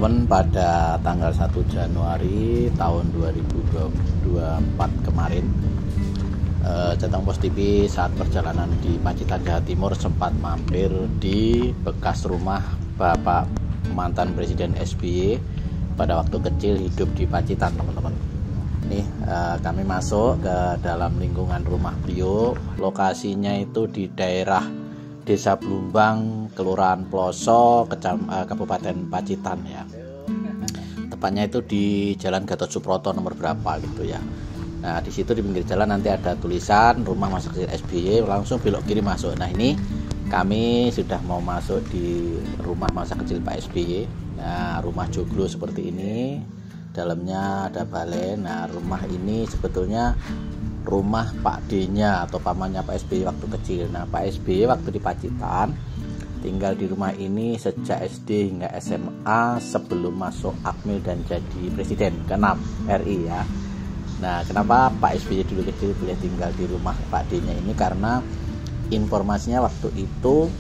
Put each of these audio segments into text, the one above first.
teman-teman, pada tanggal 1 Januari tahun 2024 kemarin, Jateng Pos TV saat perjalanan di Pacitan, Jawa Timur sempat mampir di bekas rumah Bapak mantan Presiden SBY pada waktu kecil hidup di Pacitan, teman-teman. Ini kami masuk ke dalam lingkungan rumah beliau. Lokasinya itu di daerah Desa Blumbang, Kelurahan Ploso, Kabupaten Pacitan ya. Tepatnya itu di Jalan Gatot Subroto nomor berapa gitu ya. Nah, di situ di pinggir jalan nanti ada tulisan rumah masa kecil SBY, langsung belok kiri masuk. Nah, ini kami sudah mau masuk di rumah masa kecil Pak SBY. Nah, rumah joglo seperti ini. Dalamnya ada balai. Nah, rumah ini sebetulnya rumah Pak D-nya atau pamannya Pak SBY waktu kecil. Nah, Pak SBY waktu di Pacitan tinggal di rumah ini sejak SD hingga SMA sebelum masuk Akmil dan jadi Presiden ke-6 RI ya. Nah, kenapa Pak SBY dulu kecil boleh tinggal di rumah Pak D-nya ini? Karena informasinya waktu itu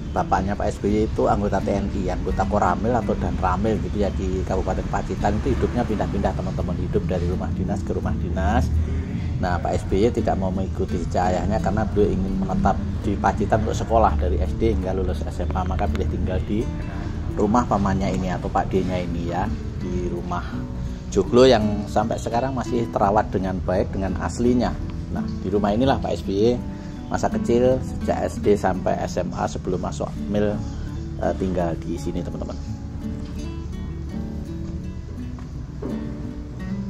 bapaknya Pak SBY itu anggota TNI, anggota Koramil atau dan Ramil gitu ya, di Kabupaten Pacitan. Itu hidupnya pindah-pindah, teman-teman, hidup dari rumah dinas ke rumah dinas. Nah, Pak SBY tidak mau mengikuti jejak ayahnya karena beliau ingin menetap di Pacitan untuk sekolah dari SD hingga lulus SMA, maka pilih tinggal di rumah pamannya ini atau Pak D-nya ini ya, di rumah joglo yang sampai sekarang masih terawat dengan baik, dengan aslinya. Nah, di rumah inilah Pak SBY masa kecil sejak SD sampai SMA sebelum masuk Akmil tinggal di sini, teman-teman.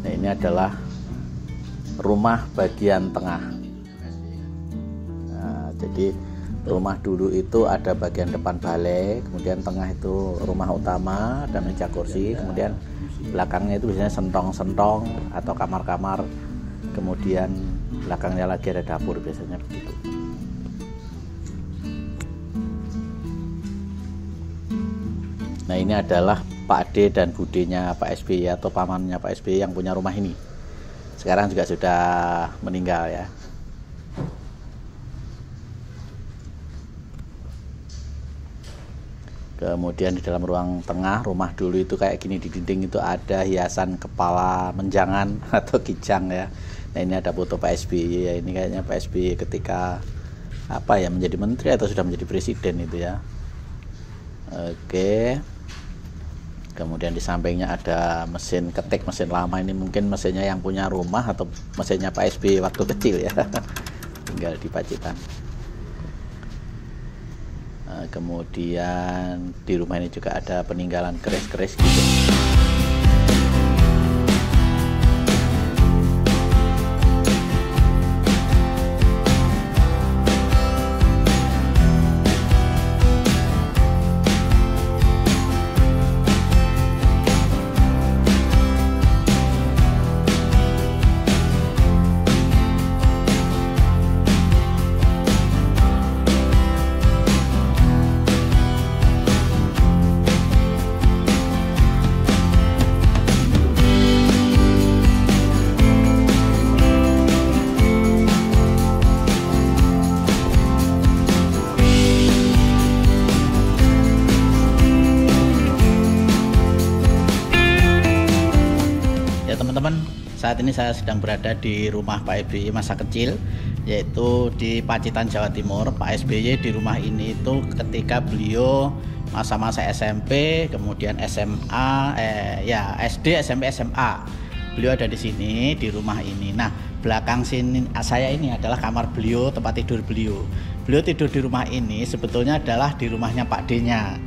Nah, ini adalah rumah bagian tengah. Nah, jadi rumah dulu itu ada bagian depan balai, kemudian tengah itu rumah utama dan meja kursi, kemudian belakangnya itu biasanya sentong-sentong atau kamar-kamar, kemudian belakangnya lagi ada dapur, biasanya begitu. Nah, ini adalah Pak D dan Budenya Pak SBY atau pamannya Pak SBY yang punya rumah ini. Sekarang juga sudah meninggal ya. Kemudian di dalam ruang tengah rumah dulu itu kayak gini, di dinding itu ada hiasan kepala menjangan atau kijang ya. Nah, ini ada foto Pak SBY ya. Ini kayaknya Pak SBY ketika apa ya, menjadi menteri atau sudah menjadi presiden itu ya. Oke. Kemudian di sampingnya ada mesin ketik, mesin lama. Ini mungkin mesinnya yang punya rumah atau mesinnya Pak SBY waktu kecil ya, tinggal di Pacitan. Kemudian di rumah ini juga ada peninggalan keris-keris gitu. Teman-teman, saat ini saya sedang berada di rumah Pak SBY masa kecil, yaitu di Pacitan, Jawa Timur. Pak SBY di rumah ini itu ketika beliau masa-masa SMP, kemudian SMA, SD, SMP, SMA. Beliau ada di sini di rumah ini. Nah, belakang sini saya ini adalah kamar beliau, tempat tidur beliau. Beliau tidur di rumah ini sebetulnya adalah di rumahnya Pak D-nya.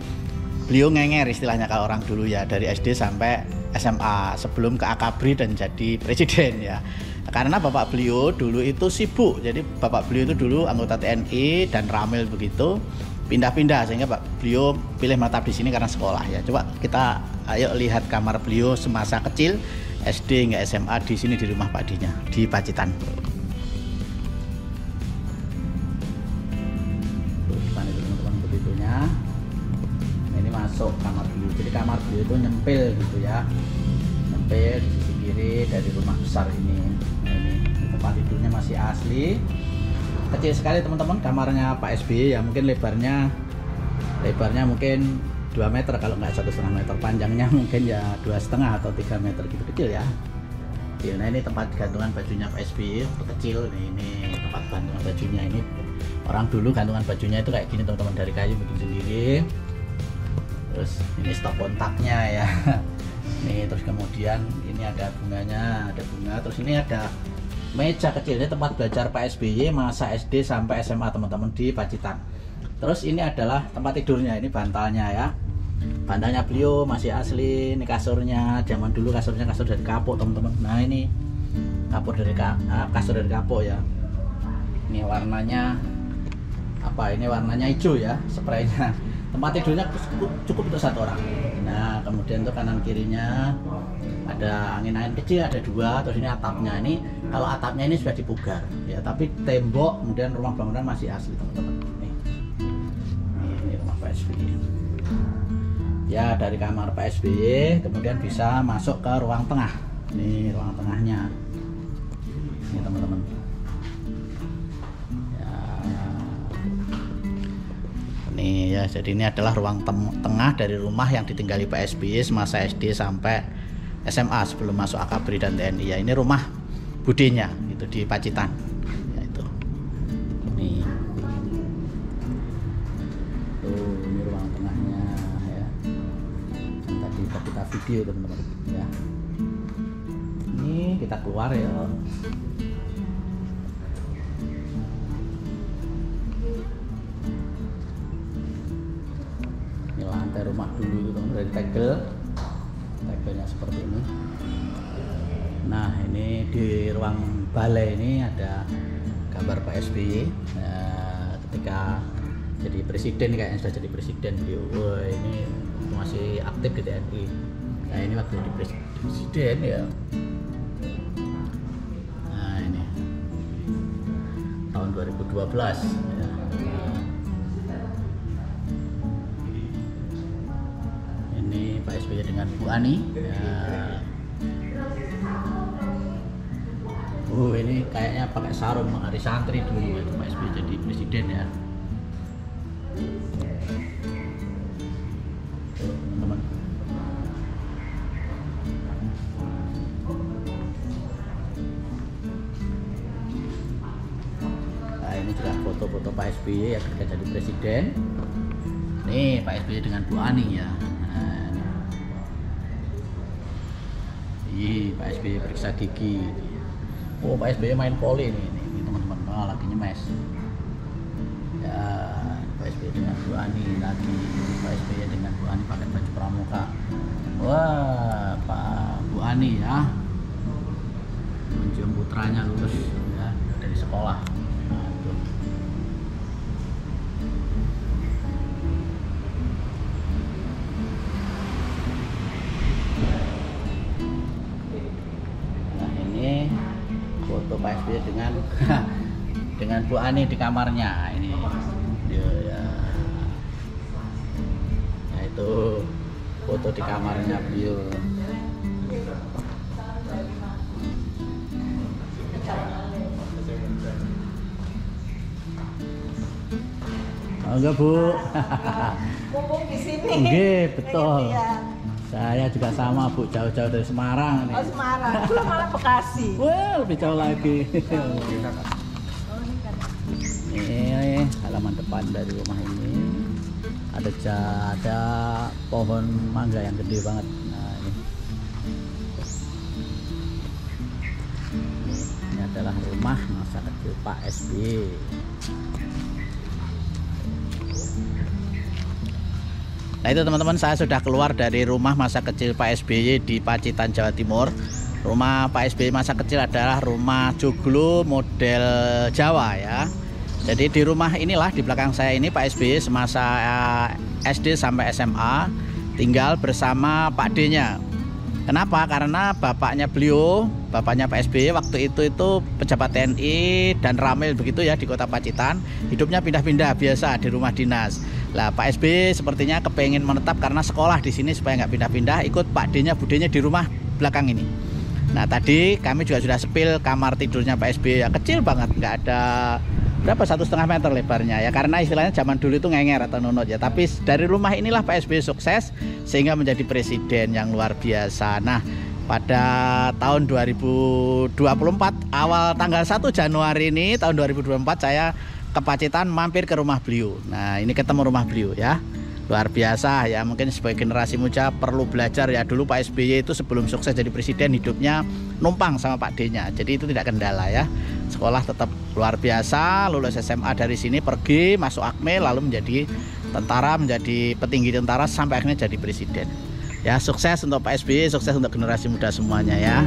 Beliau ngenger istilahnya kalau orang dulu ya, dari SD sampai SMA sebelum ke Akabri dan jadi presiden ya. Karena bapak beliau dulu itu sibuk, jadi bapak beliau itu dulu anggota TNI dan Ramil begitu, pindah-pindah sehingga beliau pilih menetap di sini karena sekolah ya. Coba kita ayo lihat kamar beliau semasa kecil SD hingga SMA di sini di rumah Pak D-nya di Pacitan. Gimana itu, teman-teman, begitunya. Nah, ini masuk kamar beliau. Jadi kamar beliau itu nyempil gitu ya, nyempil di sisi kiri dari rumah besar ini. Nah, ini tempat tidurnya masih asli, kecil sekali teman-teman kamarnya Pak SBY ya. Mungkin lebarnya mungkin 2 meter, kalau nggak 1,5 meter, panjangnya mungkin ya 2,5 atau 3 meter gitu, kecil ya. Nah ini tempat gantungan bajunya Pak SBY waktu kecil. Ini tempat gantungan bajunya. Ini orang dulu gantungan bajunya itu kayak gini teman-teman, dari kayu bikin sendiri. Terus ini stop kontaknya ya. Nih terus kemudian ini ada bunganya, ada bunga. Terus ini ada meja kecil, ini tempat belajar Pak SBY masa SD sampai SMA teman-teman di Pacitan. Terus ini adalah tempat tidurnya, ini bantalnya ya. Bantalnya beliau masih asli. Ini kasurnya, zaman dulu kasurnya kasur dari kapuk teman-teman. Nah ini kasur dari kapuk ya. Ini warnanya apa? Ini warnanya hijau ya, spraynya. Tempat tidurnya cukup untuk 1 orang. Nah kemudian untuk kanan kirinya ada angin-angin kecil, ada 2. Terus ini atapnya, ini kalau atapnya ini sudah dipugar ya, tapi tembok kemudian rumah bangunan masih asli teman-teman. Ini rumah Pak SBY ya. Dari kamar Pak SBY kemudian bisa masuk ke ruang tengah. Ini ruang tengahnya ini teman-teman ya. Nih ya, jadi ini adalah ruang tengah dari rumah yang ditinggali Pak SBY semasa SD sampai SMA sebelum masuk Akabri dan TNI ya. Ini rumah budenya itu di Pacitan ya, itu ini tuh, ini ruang tengahnya ya, yang tadi kita video teman-teman ya. Ini kita keluar ya. Ini lantai rumah dulu itu teman-teman, dari tegelnya seperti ini. Nah ini di ruang balai ini ada gambar Pak SBY ketika jadi presiden, kayaknya sudah jadi presiden beliau. Wah ini masih aktif di TNI. Nah ini waktu jadi presiden ya. Nah ini tahun 2012 ya. Ini Pak SBY dengan Bu Ani ya. Ini kayaknya pakai sarung hari santri dulu itu Pak SBY jadi presiden ya. Teman-teman. Nah ini juga foto-foto Pak SBY ya ketika jadi presiden. Nih Pak SBY dengan Bu Ani ya. Nah, ini Pak SBY periksa gigi. Oh Pak SBY main poli ini teman-teman. Oh, lagi nyemes ya. Pak SBY dengan Bu Ani lagi. Pak SBY dengan Bu Ani pakai baju pramuka. Wah Pak Bu Ani ya mencium putranya lulus ya dari sekolah. Nah, tuh. Nah ini foto Pak SBY dengan Bu Ani di kamarnya ini dia ya. Nah itu foto di kamarnya beliau. Oh, enggak Bu. Mumpung di sini. Nggih, betul. Saya juga sama Bu, jauh-jauh dari Semarang nih. Oh Semarang, itu malah Bekasi. Wah, lebih jauh lagi. Ini halaman depan dari rumah ini ada pohon mangga yang gede banget. Nah ini adalah rumah masa kecil Pak SBY. Nah itu teman-teman, saya sudah keluar dari rumah masa kecil Pak SBY di Pacitan, Jawa Timur. Rumah Pak SBY masa kecil adalah rumah joglo model Jawa ya. Jadi di rumah inilah di belakang saya ini Pak SBY semasa SD sampai SMA tinggal bersama Pak D-nya. Kenapa? Karena bapaknya beliau, bapaknya Pak SBY waktu itu pejabat TNI dan ramil begitu ya di kota Pacitan. Hidupnya pindah-pindah biasa di rumah dinas. Lah Pak SBY sepertinya kepengen menetap karena sekolah di sini supaya nggak pindah-pindah, ikut Pak D-nya, budenya di rumah belakang ini. Nah tadi kami juga sudah sepil kamar tidurnya Pak SBY ya, kecil banget, nggak ada berapa 1,5 meter lebarnya ya, karena istilahnya zaman dulu itu ngenger atau nunut ya. Tapi dari rumah inilah Pak SBY sukses sehingga menjadi presiden yang luar biasa. Nah, pada tahun 2024 awal tanggal 1 Januari ini tahun 2024 saya ke Pacitan mampir ke rumah beliau. Nah, ini ketemu rumah beliau ya. Luar biasa ya, mungkin sebagai generasi muda perlu belajar ya. Dulu Pak SBY itu sebelum sukses jadi presiden hidupnya numpang sama Pak D-nya, jadi itu tidak kendala ya. Sekolah tetap luar biasa, lulus SMA dari sini pergi masuk Akmil, lalu menjadi tentara, menjadi petinggi tentara sampai akhirnya jadi presiden ya. Sukses untuk Pak SBY, sukses untuk generasi muda semuanya ya.